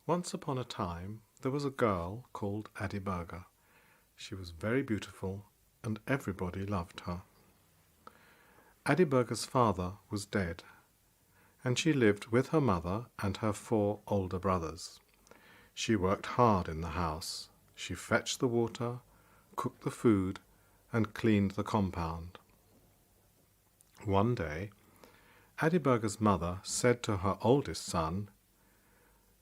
Once upon a time there was a girl called Adiberga. She was very beautiful and everybody loved her. Adiberga's father was dead, and she lived with her mother and her 4 older brothers. She worked hard in the house. She fetched the water, cooked the food, and cleaned the compound. One day, Adiberga's mother said to her oldest son,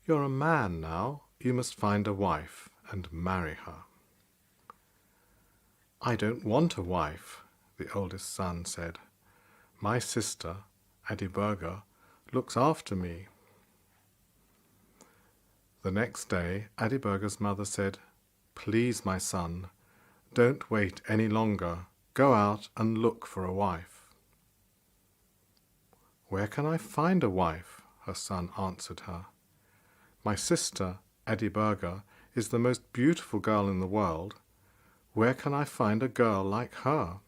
"You're a man now. You must find a wife and marry her." "I don't want a wife," the oldest son said. "My sister, Adiberga, looks after me." The next day, Adiberga's mother said, "Please, my son, don't wait any longer. Go out and look for a wife." "Where can I find a wife?" her son answered her. "My sister, Adiberga, is the most beautiful girl in the world. Where can I find a girl like her?"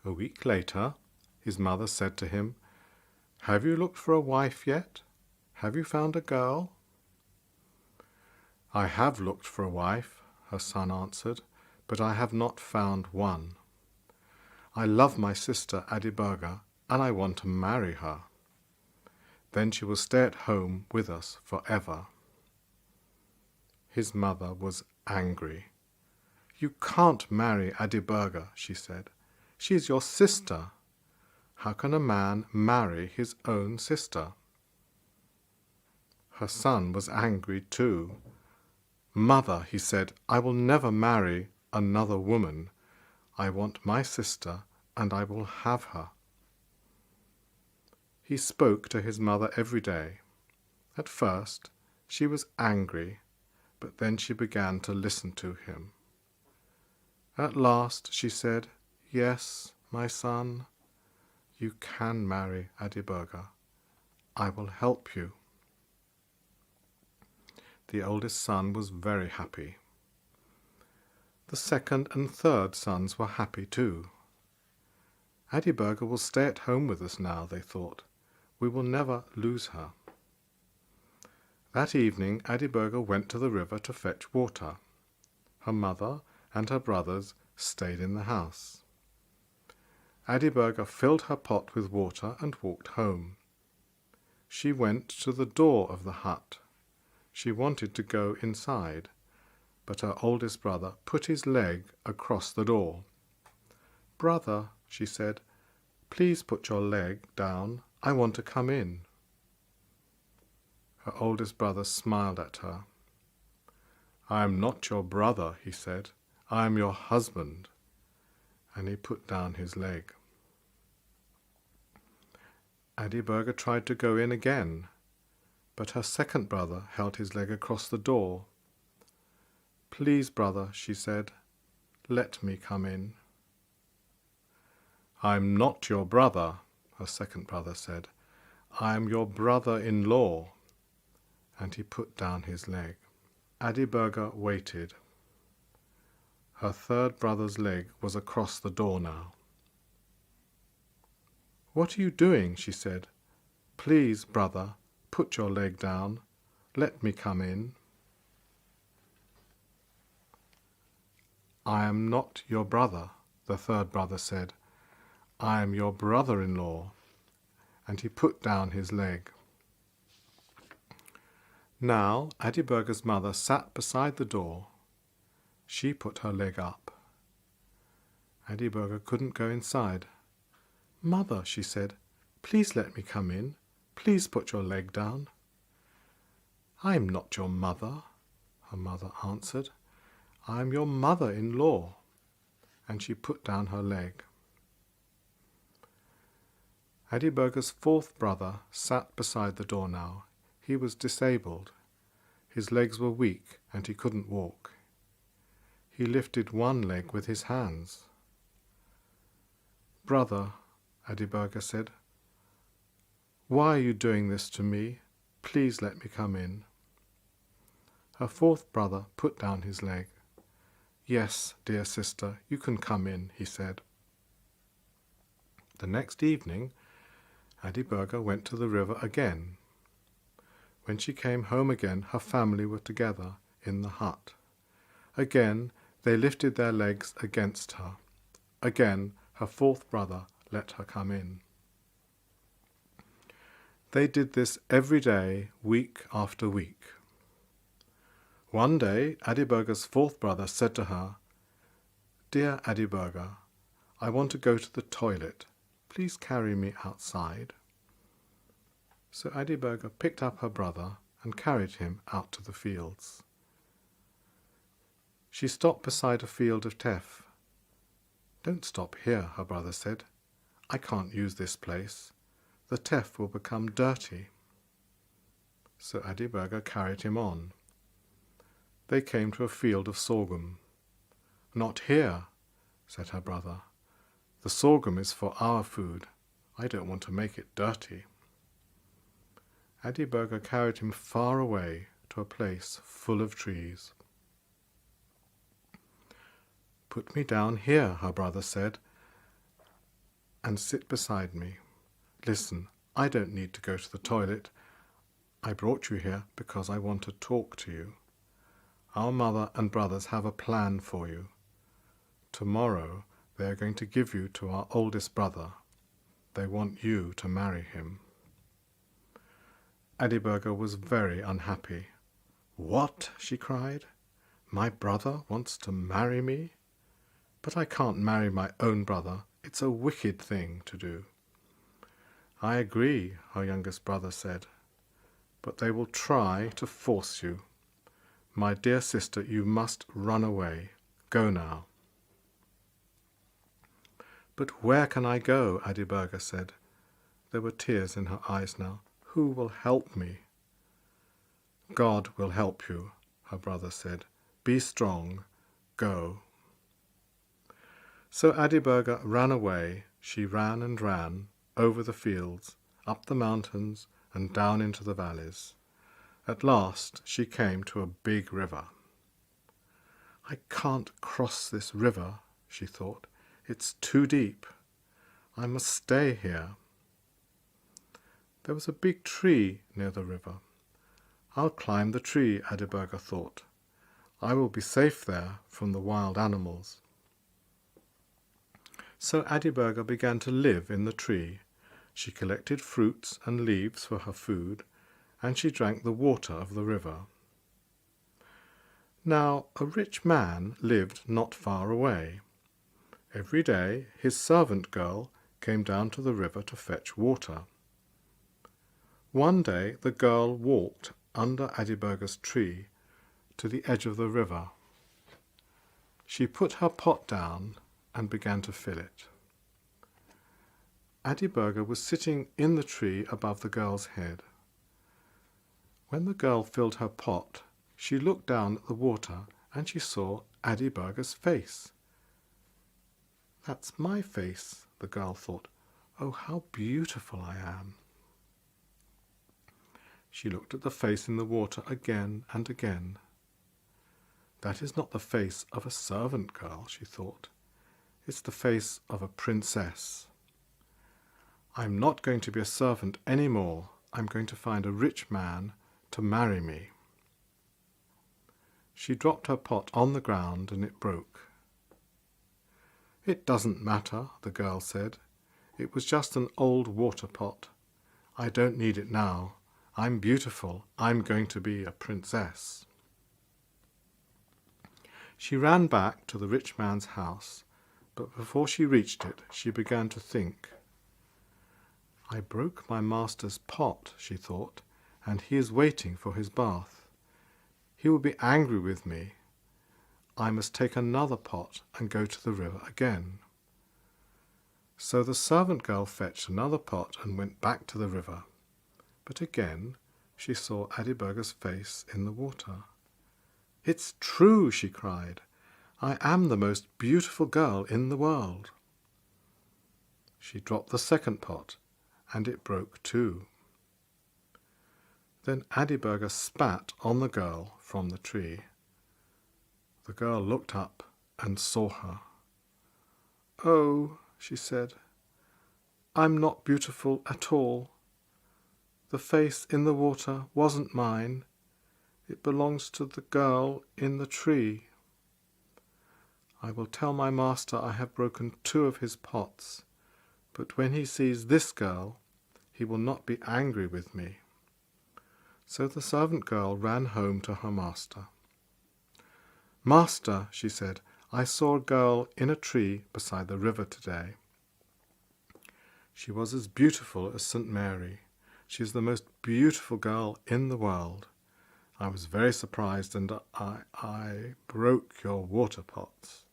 A week later, his mother said to him, "Have you looked for a wife yet? Have you found a girl?" "I have looked for a wife," her son answered, "but I have not found one. I love my sister Adiberga, and I want to marry her. Then she will stay at home with us forever." His mother was angry. "You can't marry Adiberga," she said. "She is your sister. How can a man marry his own sister?" Her son was angry too. "Mother," he said, "I will never marry another woman. I want my sister, and I will have her." He spoke to his mother every day. At first she was angry, but then she began to listen to him. At last she said, "Yes, my son, you can marry Adiberga. I will help you." The oldest son was very happy. The second and third sons were happy too. "Adiberga will stay at home with us now," they thought. "We will never lose her." That evening Adiberga went to the river to fetch water. Her mother and her brothers stayed in the house. Adiberga filled her pot with water and walked home. She went to the door of the hut. She wanted to go inside, but her oldest brother put his leg across the door. "Brother," she said, "please put your leg down. I want to come in." Her oldest brother smiled at her. "I am not your brother," he said. "I am your husband." And he put down his leg. Adiberga tried to go in again, but her second brother held his leg across the door. "Please, brother," she said, "let me come in." "I am not your brother," her second brother said. "I am your brother-in-law." And he put down his leg. Adiberga waited. Her third brother's leg was across the door now. "What are you doing?" she said. "Please, brother, put your leg down. Let me come in." "I am not your brother," the third brother said. "I am your brother-in-law." And he put down his leg. Now Adiberga's mother sat beside the door. She put her leg up. Adiberga couldn't go inside. "Mother," she said, "please let me come in. Please put your leg down." "I am not your mother," her mother answered. "I am your mother-in-law." And she put down her leg. Adiberga's fourth brother sat beside the door now. He was disabled. His legs were weak and he couldn't walk. He lifted one leg with his hands. "Brother," Adiberga said, "why are you doing this to me? Please let me come in." Her fourth brother put down his leg. "Yes, dear sister, you can come in," he said. The next evening Adiberga went to the river again. When she came home again, her family were together in the hut. Again they lifted their legs against her. Again her fourth brother let her come in. They did this every day, week after week. One day Adiberga's fourth brother said to her, "Dear Adiberga, I want to go to the toilet. Please carry me outside." So Adiberga picked up her brother and carried him out to the fields. She stopped beside a field of teff. "Don't stop here," her brother said. "I can't use this place. The teff will become dirty." So Adiberga carried him on. They came to a field of sorghum. "Not here," said her brother. "The sorghum is for our food. I don't want to make it dirty." Adiberga carried him far away to a place full of trees. "Put me down here," her brother said, "and sit beside me. Listen, I don't need to go to the toilet. I brought you here because I want to talk to you. Our mother and brothers have a plan for you. Tomorrow they are going to give you to our oldest brother. They want you to marry him." Adiberga was very unhappy. "What?" she cried. "My brother wants to marry me? But I can't marry my own brother. It's a wicked thing to do." "I agree," her youngest brother said, "but they will try to force you. My dear sister, you must run away. Go now." "But where can I go?" Adiberga said. There were tears in her eyes now. "Who will help me?" "God will help you," her brother said. "Be strong. Go." So Adiberga ran away. She ran and ran, over the fields, up the mountains, and down into the valleys. At last she came to a big river. "I can't cross this river," she thought. "It's too deep. I must stay here." There was a big tree near the river. "I'll climb the tree," Adiberga thought. "I will be safe there from the wild animals." So Adiberga began to live in the tree. She collected fruits and leaves for her food, and she drank the water of the river. Now a rich man lived not far away. Every day his servant girl came down to the river to fetch water. One day the girl walked under Adiberga's tree to the edge of the river. She put her pot down and began to fill it. Adiberga was sitting in the tree above the girl's head. When the girl filled her pot, she looked down at the water and she saw Adiberga's face. "That's my face," the girl thought. "Oh, how beautiful I am." She looked at the face in the water again and again. "That is not the face of a servant girl," she thought. "It's the face of a princess. I'm not going to be a servant any more. I'm going to find a rich man to marry me." She dropped her pot on the ground and it broke. "It doesn't matter," the girl said. "It was just an old water pot. I don't need it now. I'm beautiful. I'm going to be a princess." She ran back to the rich man's house, but before she reached it, she began to think. "I broke my master's pot," she thought, "and he is waiting for his bath. He will be angry with me. I must take another pot and go to the river again." So the servant girl fetched another pot and went back to the river. But again she saw Adiberga's face in the water. "It's true," she cried. "I am the most beautiful girl in the world." She dropped the second pot, and it broke too. Then Adiberga spat on the girl from the tree. The girl looked up and saw her. "Oh," she said, "I'm not beautiful at all. The face in the water wasn't mine. It belongs to the girl in the tree. I will tell my master I have broken 2 of his pots, but when he sees this girl, he will not be angry with me." So the servant girl ran home to her master. "Master," she said, "I saw a girl in a tree beside the river today. She was as beautiful as St. Mary. She is the most beautiful girl in the world. I was very surprised, and I broke your water pots."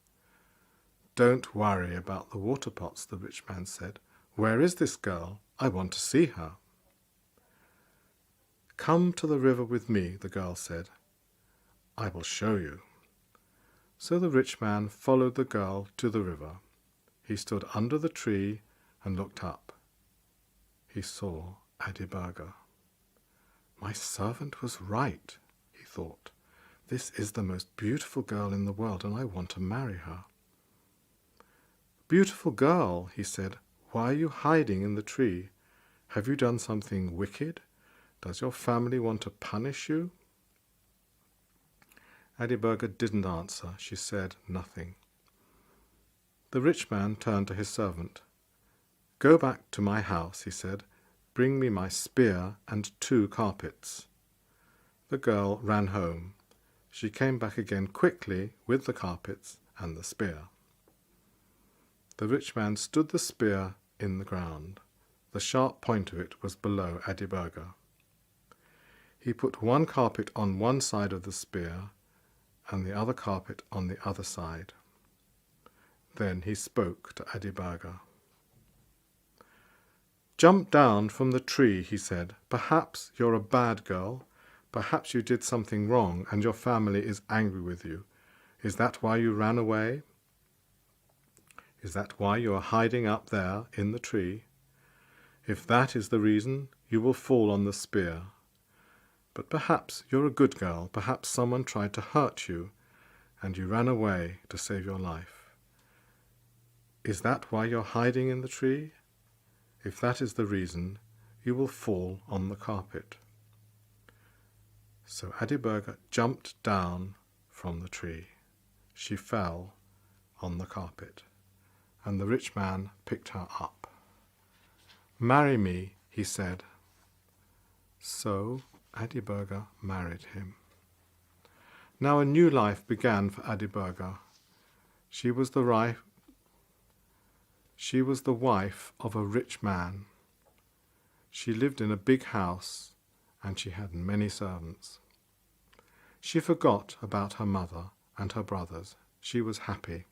"Don't worry about the water pots," the rich man said. "Where is this girl? I want to see her." "Come to the river with me," the girl said. "I will show you." So the rich man followed the girl to the river. He stood under the tree and looked up. He saw Adiberga. "My servant was right," he thought. "This is the most beautiful girl in the world, and I want to marry her." "Beautiful girl," he said, "why are you hiding in the tree? Have you done something wicked? Does your family want to punish you?" Adiberga didn't answer. She said nothing. The rich man turned to his servant. "Go back to my house," he said. "Bring me my spear and 2 carpets." The girl ran home. She came back again quickly with the carpets and the spear. The rich man stood the spear in the ground. The sharp point of it was below Adiberga. He put 1 carpet on one side of the spear and the other carpet on the other side. Then he spoke to Adiberga. "Jump down from the tree," he said. "Perhaps you're a bad girl. Perhaps you did something wrong and your family is angry with you. Is that why you ran away? Is that why you are hiding up there in the tree? If that is the reason, you will fall on the spear. But perhaps you're a good girl. Perhaps someone tried to hurt you and you ran away to save your life. Is that why you're hiding in the tree? If that is the reason, you will fall on the carpet." So Adiberga jumped down from the tree. She fell on the carpet, and the rich man picked her up. "Marry me," he said. So Adiberga married him. Now a new life began for Adiberga. She was the wife of a rich man. She lived in a big house, and she had many servants. She forgot about her mother and her brothers. She was happy.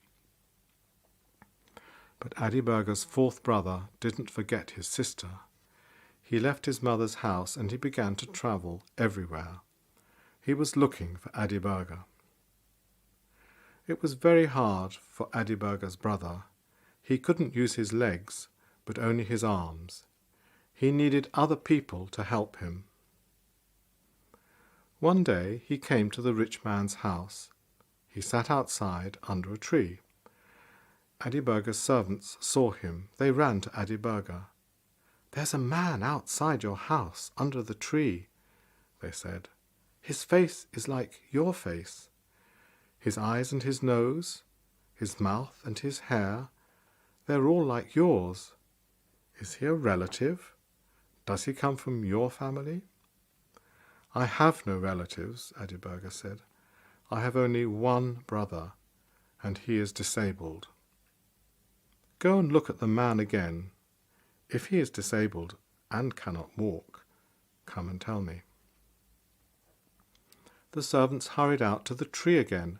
But Adiberga's 4th brother didn't forget his sister. He left his mother's house and he began to travel everywhere. He was looking for Adiberga. It was very hard for Adiberga's brother. He couldn't use his legs, but only his arms. He needed other people to help him. One day he came to the rich man's house. He sat outside under a tree. Adiberga's servants saw him. They ran to Adiberga. "There's a man outside your house under the tree," they said. "His face is like your face. His eyes and his nose, his mouth and his hair, they're all like yours. Is he a relative? Does he come from your family?" "I have no relatives," Adiberga said. "I have only 1 brother, and he is disabled." "Go and look at the man again. If he is disabled and cannot walk, come and tell me." The servants hurried out to the tree again.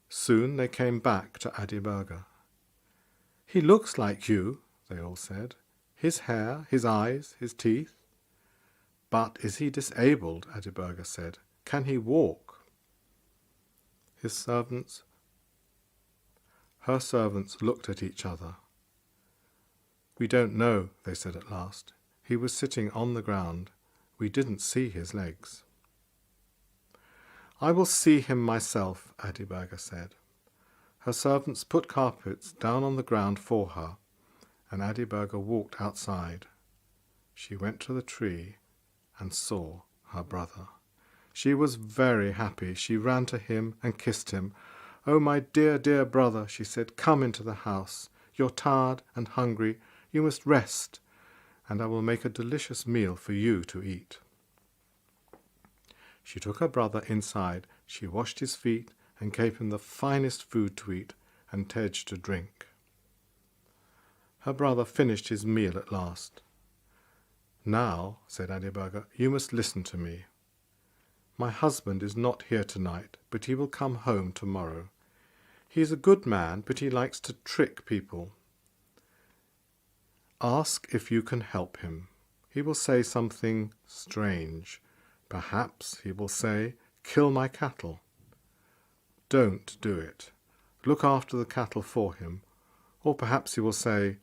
Soon they came back to Adiberga. "He looks like you," they all said. "His hair, his eyes, his teeth." "But is he disabled?" Adiberga said. "Can he walk?" Her servants looked at each other. "We don't know," they said at last. "He was sitting on the ground. We didn't see his legs." "I will see him myself," Adiberga said. Her servants put carpets down on the ground for her, and Adiberga walked outside. She went to the tree and saw her brother. She was very happy. She ran to him and kissed him. "Oh, my dear, dear brother," she said, "come into the house. You're tired and hungry. You must rest, and I will make a delicious meal for you to eat." She took her brother inside. She washed his feet and gave him the finest food to eat and tej to drink. Her brother finished his meal at last. "Now," said Adiberga, "you must listen to me. My husband is not here tonight, but he will come home tomorrow. He is a good man, but he likes to trick people. Ask if you can help him. He will say something strange. Perhaps he will say, 'Kill my cattle.' Don't do it. Look after the cattle for him. Or perhaps he will say,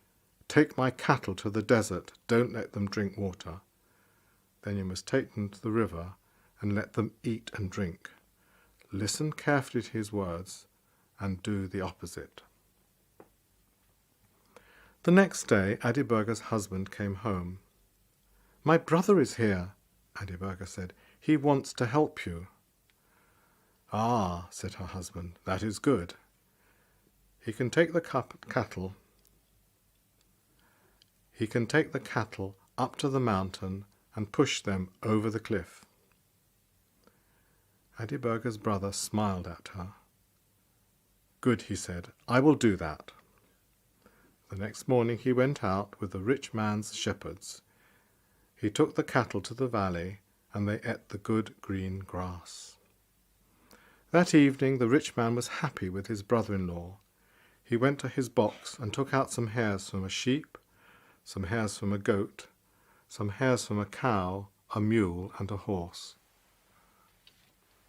'Take my cattle to the desert. Don't let them drink water.' Then you must take them to the river and let them eat and drink. Listen carefully to his words and do the opposite." The next day, Adiberga's husband came home. "My brother is here," Adiberga said. "He wants to help you." "Ah," said her husband, "that is good. He can take the cattle up to the mountain and push them over the cliff." Adiberga's brother smiled at her. "Good," he said, "I will do that." The next morning he went out with the rich man's shepherds. He took the cattle to the valley, and they ate the good green grass. That evening the rich man was happy with his brother-in-law. He went to his box and took out some hairs from a sheep, some hairs from a goat, some hairs from a cow, a mule, and a horse.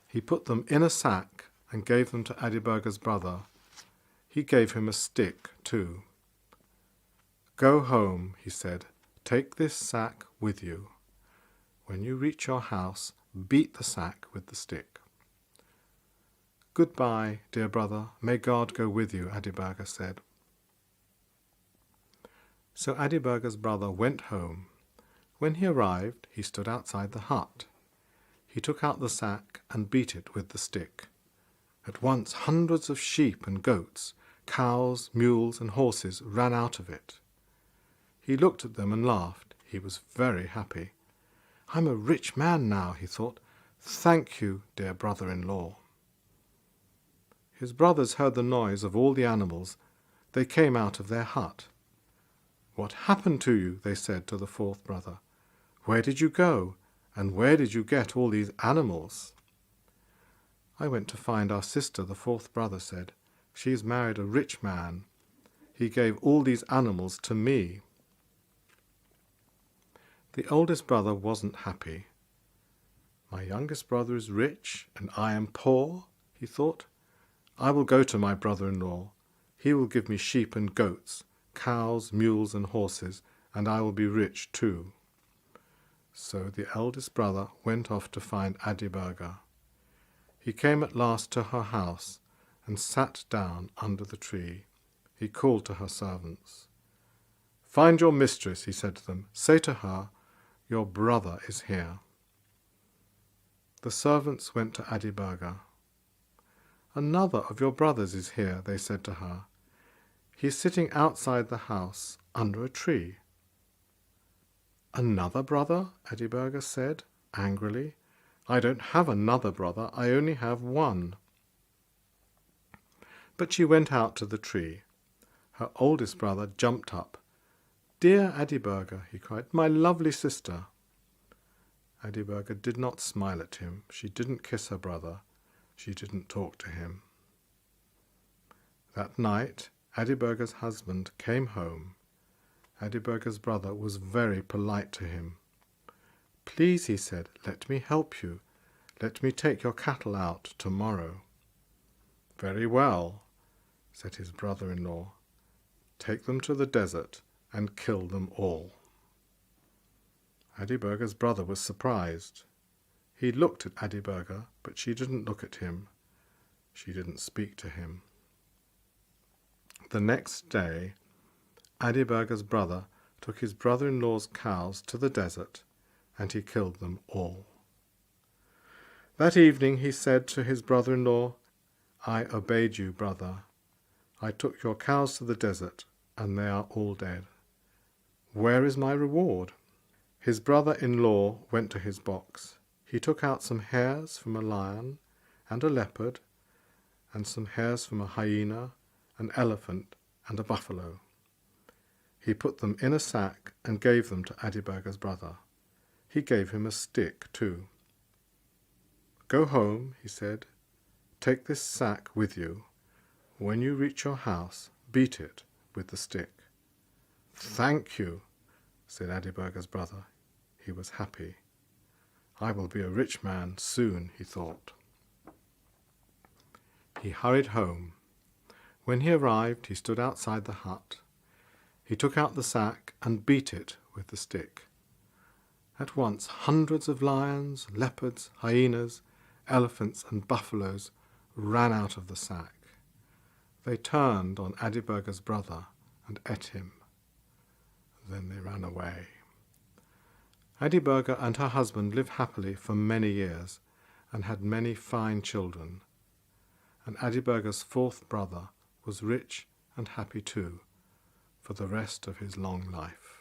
He put them in a sack and gave them to Adiberga's brother. He gave him a stick too. "Go home," he said. "Take this sack with you. When you reach your house, beat the sack with the stick." "Goodbye, dear brother. May God go with you," Adiberga said. So Adiberga's brother went home. When he arrived, he stood outside the hut. He took out the sack and beat it with the stick. At once hundreds of sheep and goats, cows, mules, and horses ran out of it. He looked at them and laughed. He was very happy. "I'm a rich man now," he thought. "Thank you, dear brother-in-law." His brothers heard the noise of all the animals. They came out of their hut. "What happened to you?" they said to the fourth brother. "Where did you go? And where did you get all these animals?" "I went to find our sister," the fourth brother said. "She's married a rich man. He gave all these animals to me." The oldest brother wasn't happy. "My youngest brother is rich, and I am poor," he thought. "I will go to my brother-in-law. He will give me sheep and goats, cows, mules, and horses, and I will be rich too." So the eldest brother went off to find Adiberga. He came at last to her house and sat down under the tree. He called to her servants. "Find your mistress," he said to them. "Say to her, 'Your brother is here.'" The servants went to Adiberga. "Another of your brothers is here," they said to her. "He is sitting outside the house under a tree." "Another brother?" Adiberga said angrily. "I don't have another brother. I only have one." But she went out to the tree. Her oldest brother jumped up. "Dear Adiberga," he cried, "my lovely sister." Adiberga did not smile at him. She didn't kiss her brother. She didn't talk to him. That night, Adiberga's husband came home. Adiberga's brother was very polite to him. "Please," he said, "let me help you. Let me take your cattle out tomorrow." "Very well," said his brother-in-law. "Take them to the desert and kill them all." Adiberga's brother was surprised. He looked at Adiberga, but she didn't look at him. She didn't speak to him. The next day, Adiberga's brother took his brother-in-law's cows to the desert and he killed them all. That evening he said to his brother-in-law, I obeyed you, brother. I took your cows to the desert, and they are all dead. Where is my reward? His brother-in-law went to his box. He took out some hairs from a lion and a leopard, and some hairs from a hyena, an elephant, and a buffalo. He put them in a sack and gave them to Adiberga's brother. He gave him a stick too. Go home, he said. Take this sack with you. When you reach your house, beat it with the stick. Thank you, said Adiberga's brother. He was happy. I will be a rich man soon, he thought. He hurried home. When he arrived, he stood outside the hut. He took out the sack and beat it with the stick. At once hundreds of lions, leopards, hyenas, elephants, and buffaloes ran out of the sack. They turned on Adiberga's brother and ate him. Then they ran away. Adiberga and her husband lived happily for many years and had many fine children. And Adiberga's fourth brother was rich and happy too for the rest of his long life.